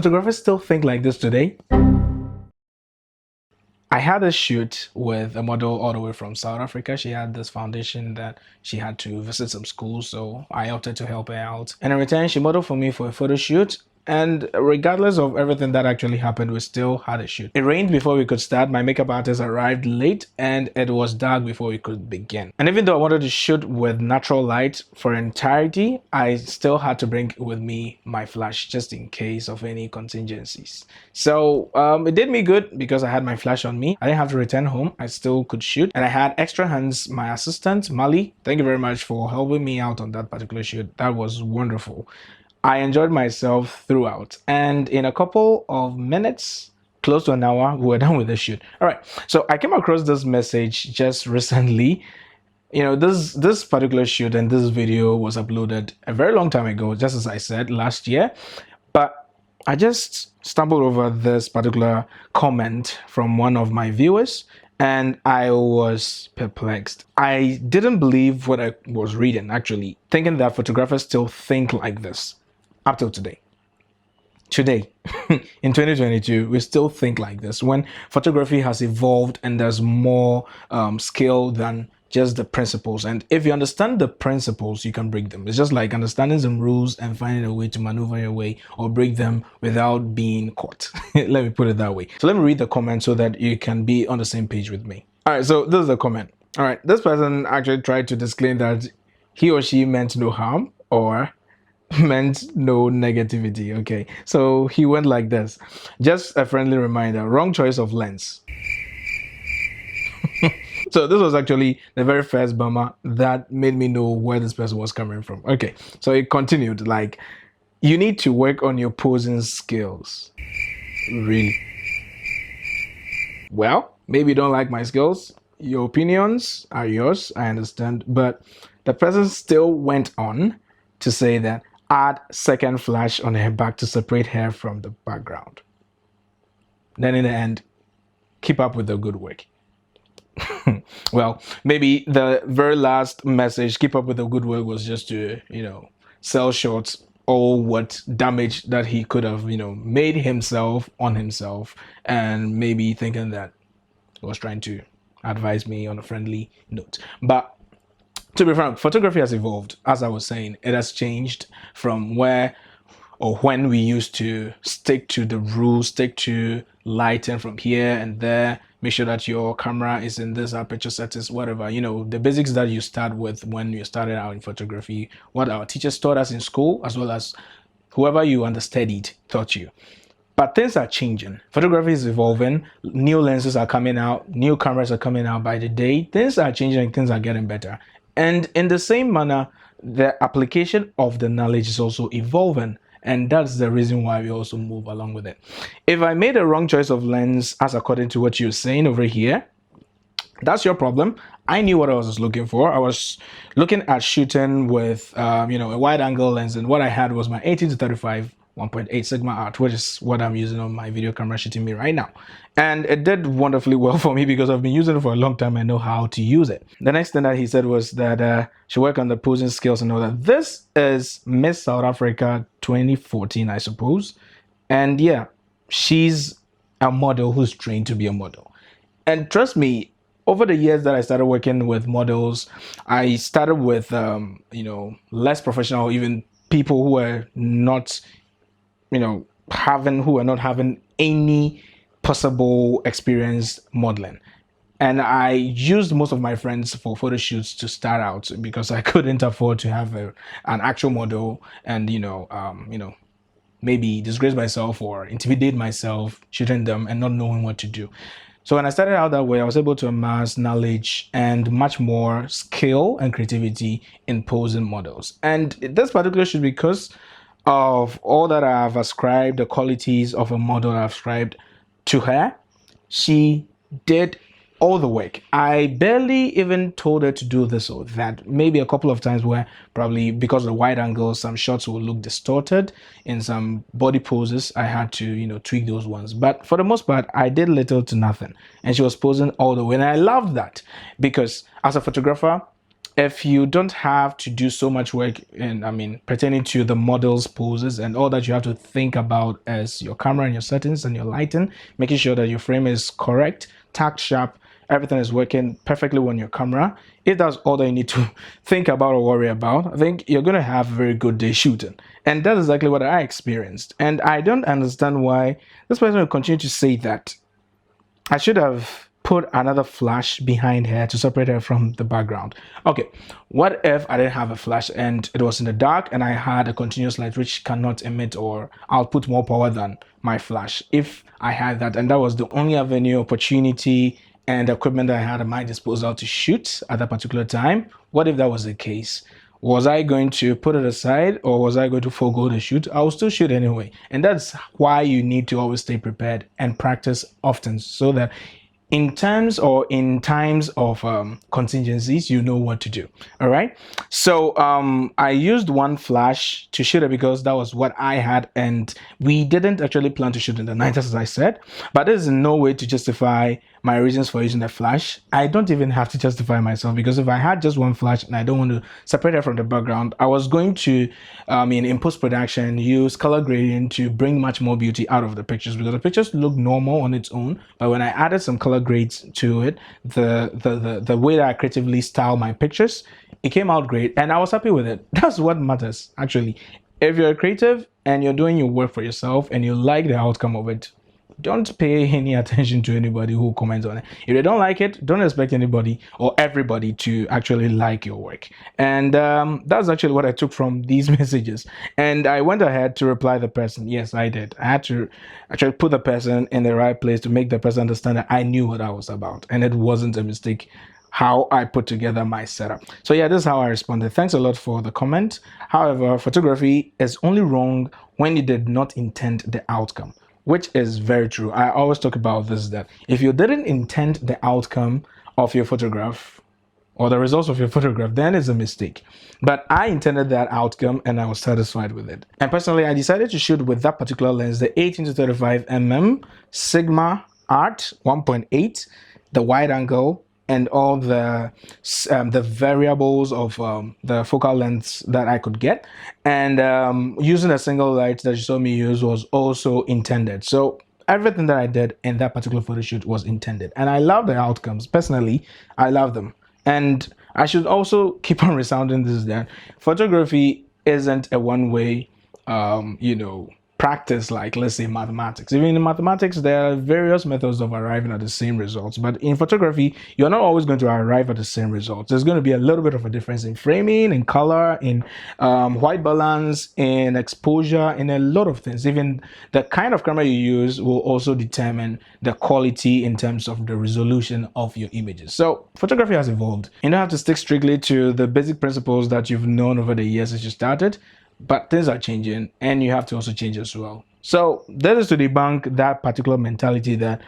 photographers still think like this today? I had a shoot with a model all the way from South Africa. She had this foundation that she had to visit some schools, so I opted to help her out. And in return, she modeled for me for a photo shoot. And regardless of everything that actually happened, we still had a shoot. It rained before we could start. My makeup artist arrived late and it was dark before we could begin. And even though I wanted to shoot with natural light for entirety, I still had to bring with me my flash just in case of any contingencies. So it did me good because I had my flash on me. I didn't have to return home. I still could shoot. And I had extra hands. My assistant, Mali, thank you very much for helping me out on that particular shoot. That was wonderful. I enjoyed myself throughout, and in a couple of minutes, close to an hour, we were done with the shoot. All right, so I came across this message just recently. You know, this particular shoot and this video was uploaded a very long time ago, just as I said, last year. But I just stumbled over this particular comment from one of my viewers, and I was perplexed. I didn't believe what I was reading, actually, thinking that photographers still think like this. Up till today. Today, in 2022, we still think like this when photography has evolved and there's more skill than just the principles. And if you understand the principles, you can break them. It's just like understanding some rules and finding a way to maneuver your way or break them without being caught. Let me put it that way. So let me read the comment so that you can be on the same page with me. All right, so this is the comment. All right, this person actually tried to disclaim that he or she meant no harm or meant no negativity. Okay, so he went like this: just a friendly reminder, wrong choice of lens. So this was actually the very first bummer that made me know where this person was coming from. Okay, so it continued like, you need to work on your posing skills. Really? Well, maybe you don't like my skills. Your opinions are yours, I understand, but the person still went on to say that add second flash on her back to separate her from the background. Then in the end, keep up with the good work. Well, maybe the very last message, keep up with the good work, was just to, sell short all what damage that he could have, made himself on himself, and maybe thinking that he was trying to advise me on a friendly note. But to be frank, photography has evolved. As I was saying, it has changed from where or when we used to stick to the rules, stick to lighting from here and there, make sure that your camera is in this aperture settings, whatever, the basics that you start with when you started out in photography, what our teachers taught us in school, as well as whoever you understudied taught you. But things are changing. Photography is evolving. New lenses are coming out. New cameras are coming out by the day. Things are changing and things are getting better. And in the same manner, the application of the knowledge is also evolving. And that's the reason why we also move along with it. If I made a wrong choice of lens, as according to what you're saying over here, that's your problem. I knew what I was looking for. I was looking at shooting with, a wide angle lens. And what I had was my 18-35 1.8 Sigma Art, which is what I'm using on my video camera shooting me right now. And it did wonderfully well for me because I've been using it for a long time. I know how to use it. The next thing that he said was that she worked on the posing skills and all that. This is Miss South Africa 2014, I suppose. And yeah, she's a model who's trained to be a model. And trust me, over the years that I started working with models, I started with, less professional, even people who are not who are not having any possible experience modeling. And I used most of my friends for photo shoots to start out because I couldn't afford to have an actual model and, maybe disgrace myself or intimidate myself shooting them and not knowing what to do. So when I started out that way, I was able to amass knowledge and much more skill and creativity in posing models. And this particular shoot, because of all that I've ascribed, the qualities of a model I've ascribed to her, she did all the work. I barely even told her to do this or that. Maybe a couple of times where probably because of the wide angle, some shots will look distorted. In some body poses, I had to, tweak those ones. But for the most part, I did little to nothing. And she was posing all the way. And I loved that because as a photographer, if you don't have to do so much work in, pertaining to the model's poses, and all that you have to think about is your camera and your settings and your lighting, making sure that your frame is correct, tack sharp, everything is working perfectly on your camera. If that's all that you need to think about or worry about, I think you're going to have a very good day shooting. And that's exactly what I experienced. And I don't understand why this person will continue to say that. I should have put another flash behind her to separate her from the background. Okay, what if I didn't have a flash and it was in the dark and I had a continuous light which cannot emit or output more power than my flash? If I had that and that was the only avenue, opportunity, and equipment that I had at my disposal to shoot at that particular time, what if that was the case? Was I going to put it aside, or was I going to forego the shoot? I will still shoot anyway. And that's why you need to always stay prepared and practice often, so that in times of contingencies, you know what to do. All right. So I used one flash to shoot it because that was what I had, and we didn't actually plan to shoot in the night, as I said. But there's no way to justify my reasons for using a flash. I don't even have to justify myself, because if I had just one flash and I don't want to separate it from the background, I was going to in post-production use color grading to bring much more beauty out of the pictures, because the pictures look normal on its own, but when I added some color grades to it, the way that I creatively style my pictures, it came out great and I was happy with it. That's what matters, actually. If you're creative and you're doing your work for yourself and you like the outcome of it, don't pay any attention to anybody who comments on it. If they don't like it, don't expect anybody or everybody to actually like your work. And that's actually what I took from these messages. And I went ahead to reply the person. Yes, I did. I had to actually put the person in the right place to make the person understand that I knew what I was about and it wasn't a mistake how I put together my setup. So yeah, this is how I responded. Thanks a lot for the comment. However, photography is only wrong when you did not intend the outcome, which is very true. I always talk about this, that if you didn't intend the outcome of your photograph or the results of your photograph, then it's a mistake. But I intended that outcome and I was satisfied with it. And personally, I decided to shoot with that particular lens, the 18-35 mm Sigma Art 1.8, the wide angle, and all the variables of the focal lengths that I could get. And using a single light that you saw me use was also intended. So everything that I did in that particular photo shoot was intended. And I love the outcomes. Personally, I love them. And I should also keep on resounding this, that photography isn't a one-way, practice, like let's say mathematics. Even in mathematics, there are various methods of arriving at the same results, but in photography, you're not always going to arrive at the same results. There's going to be a little bit of a difference in framing, in color, in white balance, in exposure, in a lot of things. Even the kind of camera you use will also determine the quality in terms of the resolution of your images. So photography has evolved. You don't have to stick strictly to the basic principles that you've known over the years as you started, but things are changing and you have to also change as well. So that is to debunk that particular mentality that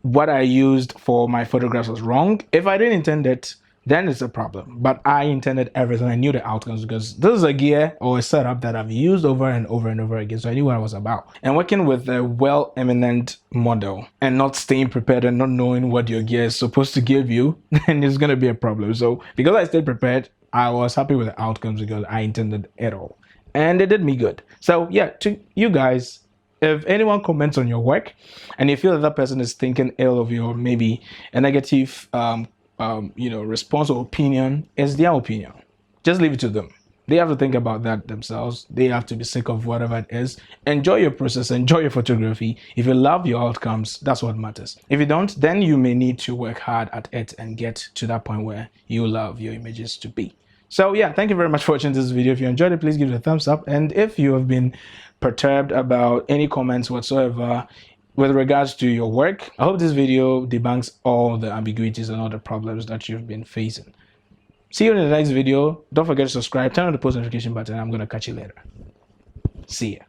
what I used for my photographs was wrong. If I didn't intend it, then it's a problem. But I intended everything. I knew the outcomes, because this is a gear or a setup that I've used over and over and over again. So I knew what I was about. And working with a well-eminent model and not staying prepared and not knowing what your gear is supposed to give you, then it's going to be a problem. So because I stayed prepared, I was happy with the outcomes because I intended it all. And it did me good. So yeah, to you guys, if anyone comments on your work and you feel that that person is thinking ill of you, or maybe a negative response or opinion, it's their opinion. Just leave it to them. They have to think about that themselves. They have to be sick of whatever it is. Enjoy your process, enjoy your photography. If you love your outcomes, that's what matters. If you don't, then you may need to work hard at it and get to that point where you love your images to be. So yeah, thank you very much for watching this video. If you enjoyed it, please give it a thumbs up. And if you have been perturbed about any comments whatsoever with regards to your work, I hope this video debunks all the ambiguities and all the problems that you've been facing. See you in the next video. Don't forget to subscribe, turn on the post notification button. I'm going to catch you later. See ya.